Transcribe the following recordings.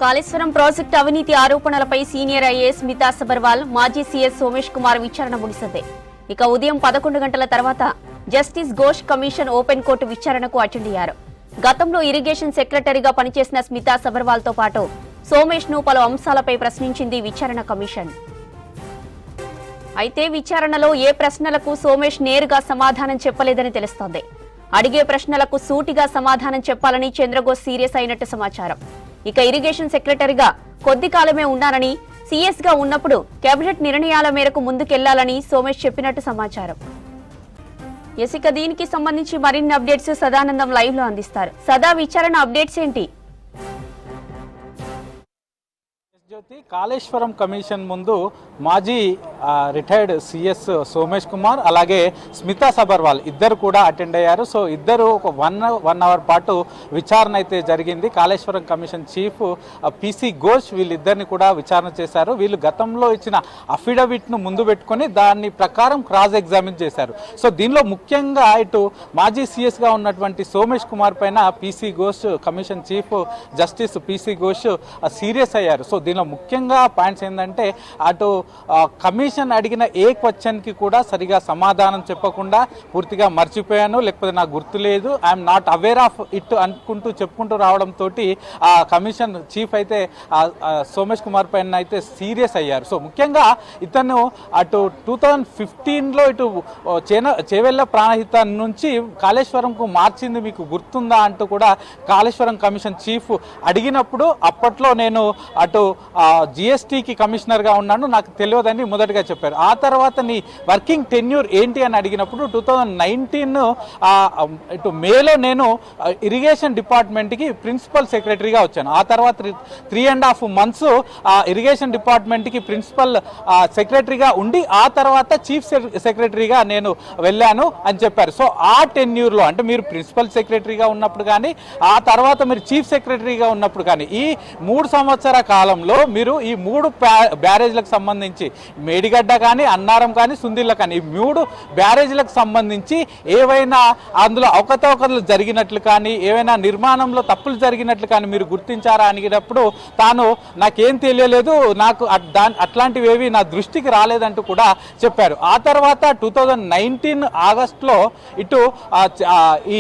Kaleshwaram project అవినీతి ఆరోపణలపై senior IAS Smita Sabharwal, మాజీ సీఎస్ సోమేష్ కుమార్ విచారణ ముగిసింది. ఇక ఉదయం 11 గంటల తర్వాత justice Ghosh commission open court విచారణకు అటెండ్ అయ్యారు. గతంలో ఇరిగేషన్ సెక్రటరీగా పనిచేసిన స్మితా సబర్వాల్ తో పాటు సోమేష్ ను పలు అంశాలపై ప్రశ్నించింది విచారణ కమిషన్. అయితే విచారణలో ఏ ప్రశ్నలకు సోమేష్ నేరుగా సమాధానం చెప్పలేదని తెలుస్తోంది. అడిగే ప్రశ్నలకు సూటిగా సమాధానం చెప్పాలని చంద్రఘోష్ సీరియస్ అయినట్టు సమాచారం. ఇక ఇరిగేషన్ సెక్రటరీగా కొద్ది కాలమే ఉన్నారని, సీఎస్ గా ఉన్నప్పుడు కేబినెట్ నిర్ణయాల మేరకు ముందుకెళ్లాలని సోమేష్ చెప్పినట్టు సమాచారం. ఇక దీనికి సంబంధించి మరిన్ని అప్డేట్స్ సదానందం లైవ్ లో అందిస్తారు. సదా, విచారణ అప్డేట్స్ ఏంటి? కాళేశ్వరం కమిషన్ ముందు మాజీ రిటైర్డ్ సిఎస్ సోమేష్ కుమార్ అలాగే స్మితా సబర్వాల్ ఇద్దరు కూడా అటెండ్ అయ్యారు. సో ఇద్దరు ఒక వన్ అవర్ పాటు విచారణ అయితే జరిగింది. Kaleshwaram commission chief PC Ghosh వీళ్ళిద్దరిని కూడా విచారణ చేశారు. వీళ్ళు గతంలో ఇచ్చిన అఫిడవిట్ను ముందు పెట్టుకొని దాని ప్రకారం క్రాస్ ఎగ్జామిన్ చేశారు. సో దీనిలో ముఖ్యంగా ఇటు మాజీ సిఎస్గా ఉన్నటువంటి సోమేష్ కుమార్ పైన PC Ghosh commission chief justice PC Ghosh serious అయ్యారు. సో దీనిలో ముఖ్యంగా పాయింట్స్ ఏంటంటే అటు కమిషన్ అడిగిన ఏ క్వశ్చన్కి కూడా సరిగా సమాధానం చెప్పకుండా పూర్తిగా మర్చిపోయాను, లేకపోతే నాకు గుర్తు లేదు, I'm not aware of it అనుకుంటూ చెప్పుకుంటూ రావడంతో ఆ కమిషన్ చీఫ్ అయితే సోమేష్ కుమార్ పైన అయితే సీరియస్ అయ్యారు. సో ముఖ్యంగా ఇతను అటు 2015లో ఇటు చేవెళ్ళ ప్రాణహిత నుంచి కాళేశ్వరంకు మార్చింది మీకు గుర్తుందా అంటూ కూడా కాళేశ్వరం కమిషన్ చీఫ్ అడిగినప్పుడు అప్పట్లో నేను అటు జిఎస్టీకి కమిషనర్గా ఉన్నాను, నాకు తెలియదని మొదటగా చెప్పారు. ఆ తర్వాత నీ వర్కింగ్ టెన్యూర్ ఏంటి అని అడిగినప్పుడు 2019 ఇటు మేలో నేను ఇరిగేషన్ డిపార్ట్మెంట్కి ప్రిన్సిపల్ సెక్రటరీగా వచ్చాను. ఆ తర్వాత 3.5 months ఇరిగేషన్ డిపార్ట్మెంట్కి ప్రిన్సిపల్ సెక్రటరీగా ఉండి ఆ తర్వాత చీఫ్ సెక్రటరీగా నేను వెళ్ళాను అని చెప్పారు. సో ఆ టెన్యూర్లో అంటే మీరు ప్రిన్సిపల్ సెక్రటరీగా ఉన్నప్పుడు కానీ ఆ తర్వాత మీరు చీఫ్ సెక్రటరీగా ఉన్నప్పుడు కానీ ఈ 3 సంవత్సరాల కాలంలో మీరు ఈ 3 బ్యారేజ్లకు సంబంధించి మేడిగడ్డ కానీ అన్నారం కానీ సుందిల్ల కానీ ఈ 3 బ్యారేజ్లకు సంబంధించి ఏవైనా అందులో అవకతవకలు జరిగినట్లు కానీ ఏవైనా నిర్మాణంలో తప్పులు జరిగినట్లు కానీ మీరు గుర్తించారా అడిగినప్పుడు తాను నాకేం తెలియలేదు, నాకు అట్లాంటివి ఏవి నా దృష్టికి రాలేదంటూ కూడా చెప్పారు. ఆ తర్వాత 2019 ఆగస్టులో ఇటు ఈ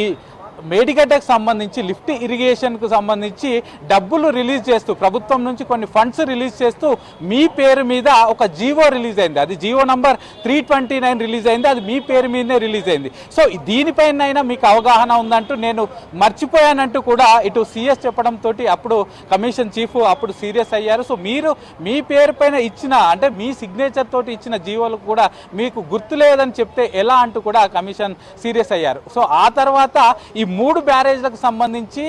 మేడిగడ్డకు సంబంధించి లిఫ్ట్ ఇరిగేషన్కు సంబంధించి డబ్బులు రిలీజ్ చేస్తూ ప్రభుత్వం నుంచి కొన్ని ఫండ్స్ రిలీజ్ చేస్తూ మీ పేరు మీద ఒక జీవో రిలీజ్ అయింది. అది జీవో నంబర్ 329 రిలీజ్ అయింది. అది మీ పేరు మీదనే రిలీజ్ అయింది. సో దీనిపైన మీకు అవగాహన ఉందంటూ నేను మర్చిపోయానంటూ కూడా ఇటు సిఎస్ చెప్పడంతో అప్పుడు కమిషన్ చీఫ్ అప్పుడు సీరియస్ అయ్యారు. సో మీరు మీ పేరు పైన ఇచ్చిన అంటే మీ సిగ్నేచర్ తోటి ఇచ్చిన జీవోలకు కూడా మీకు గుర్తులేదని చెప్తే ఎలా అంటూ కూడా కమిషన్ సీరియస్ అయ్యారు. సో ఆ తర్వాత ఈ 3 బ్యారేజ్లకు సంబంధించి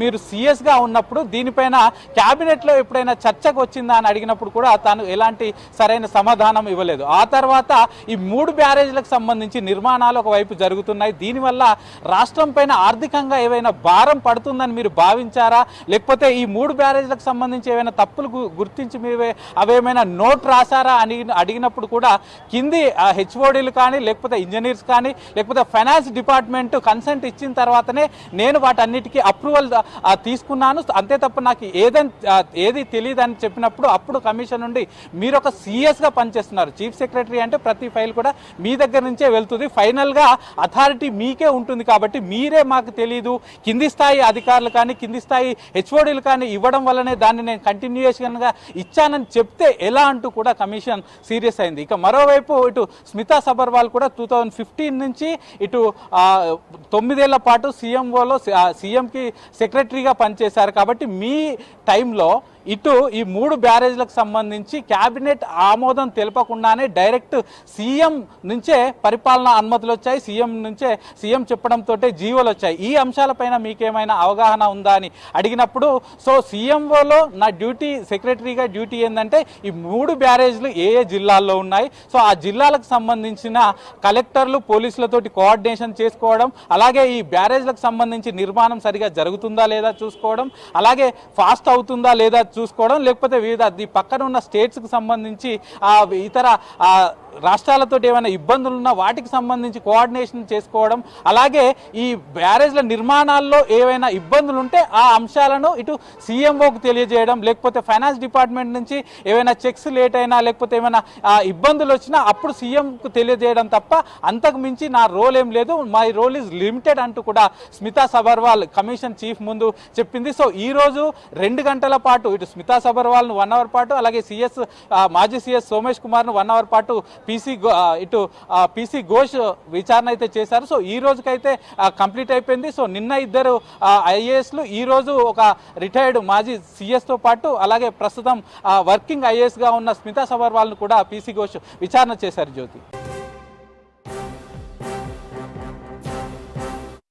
మీరు సిఎస్గా ఉన్నప్పుడు దీనిపైన క్యాబినెట్లో ఎప్పుడైనా చర్చకు వచ్చిందా అని అడిగినప్పుడు కూడా తాను ఎలాంటి సరైన సమాధానం ఇవ్వలేదు. ఆ తర్వాత ఈ 3 బ్యారేజ్లకు సంబంధించి నిర్మాణాలు ఒకవైపు జరుగుతున్నాయి. దీనివల్ల రాష్ట్రం పైన ఆర్థికంగా ఏవైనా భారం పడుతుందని మీరు భావించారా, లేకపోతే ఈ 3 బ్యారేజ్లకు సంబంధించి ఏవైనా తప్పులు గుర్తించి మీరు అవేమైనా నోట్ రాశారా అని అడిగినప్పుడు కూడా కింది హెచ్ఓడీలు కానీ లేకపోతే ఇంజనీర్స్ కానీ లేకపోతే ఫైనాన్స్ డిపార్ట్మెంట్ కన్సెంట్ ఇచ్చిన తర్వాతనే నేను వాటన్నిటికీ అప్రూవల్ తీసుకున్నాను, అంతే తప్ప నాకు ఏది తెలియదు అని చెప్పినప్పుడు అప్పుడు కమిషన్ నుండి మీరు ఒక సీఎస్గా పనిచేస్తున్నారు. చీఫ్ సెక్రటరీ అంటే ప్రతి ఫైల్ కూడా మీ దగ్గర నుంచే వెళ్తుంది, ఫైనల్గా అథారిటీ మీకే ఉంటుంది కాబట్టి మీరే మాకు తెలియదు, కింది స్థాయి అధికారులు కానీ కింది స్థాయి హెచ్ఓడీలు కానీ ఇవ్వడం వల్లనే దాన్ని నేను కంటిన్యూయేషన్గా ఇచ్చానని చెప్తే ఎలా అంటూ కూడా కమిషన్ సీరియస్ అయింది. ఇక మరోవైపు ఇటు స్మితా సబర్వాల్ కూడా 2015 నుంచి ఇటు 9 ఏళ్ల పాటు సీఎంఓలో సీఎంకి సెక్రటరీగా పనిచేశారు. కాబట్టి మీ టైంలో ఇటు ఈ 3 బ్యారేజ్లకు సంబంధించి క్యాబినెట్ ఆమోదం తెలపకుండానే డైరెక్ట్ సీఎం నుంచే పరిపాలనా అనుమతులు వచ్చాయి, సీఎం చెప్పడంతో జీవోలు వచ్చాయి. ఈ అంశాలపైన మీకేమైనా అవగాహన ఉందా అని అడిగినప్పుడు సో సీఎంఓలో నా డ్యూటీ సెక్రటరీగా డ్యూటీ ఏంటంటే ఈ 3 బ్యారేజ్లు ఏ జిల్లాల్లో ఉన్నాయి, సో ఆ జిల్లాలకు సంబంధించిన కలెక్టర్లు పోలీసులతోటి కోఆర్డినేషన్ చేసుకోవడం, అలాగే ఈ బ్యారేజ్లకు సంబంధించి నిర్మాణం సరిగా జరుగుతుందా లేదా చూసుకోవడం, అలాగే ఫాస్ట్ అవుతుందా లేదా చూసుకోవడం, లేకపోతే వివిధ పక్కన ఉన్న స్టేట్స్కి సంబంధించి ఇతర రాష్ట్రాలతో ఏమైనా ఇబ్బందులు ఉన్నా వాటికి సంబంధించి కోఆర్డినేషన్ చేసుకోవడం, అలాగే ఈ బ్యారేజ్ల నిర్మాణాల్లో ఏవైనా ఇబ్బందులు ఉంటే ఆ అంశాలను ఇటు సీఎంఓకు తెలియజేయడం, లేకపోతే ఫైనాన్స్ డిపార్ట్మెంట్ నుంచి ఏవైనా చెక్స్ లేట్ అయినా లేకపోతే ఏమైనా ఇబ్బందులు వచ్చినా అప్పుడు సీఎంకు తెలియజేయడం తప్ప అంతకు మించి నా రోల్ ఏం లేదు, మై రోల్ ఈజ్ లిమిటెడ్ అంటూ కూడా స్మితా సబర్వాల్ కమిషన్ చీఫ్ ముందు చెప్పింది. సో ఈ రోజు 2 గంటల పాటు ఇటు స్మితా సబర్వాల్ను 1 అవర్ పాటు, అలాగే మాజీ సిఎస్ సోమేష్ కుమార్ను 1 అవర్ పాటు పీసీ ఘోష్ విచారణ అయితే చేశారు. సో ఈ రోజుకైతే కంప్లీట్ అయిపోయింది. సో నిన్న 2 ఐఏఎస్లు, ఈ రోజు ఒక రిటైర్డ్ మాజీ సిఎస్తో పాటు అలాగే ప్రస్తుతం వర్కింగ్ ఐఏఎస్గా ఉన్న స్మితా సబర్వాల్ను కూడా పీసీ ఘోష్ విచారణ చేశారు. జ్యోతి.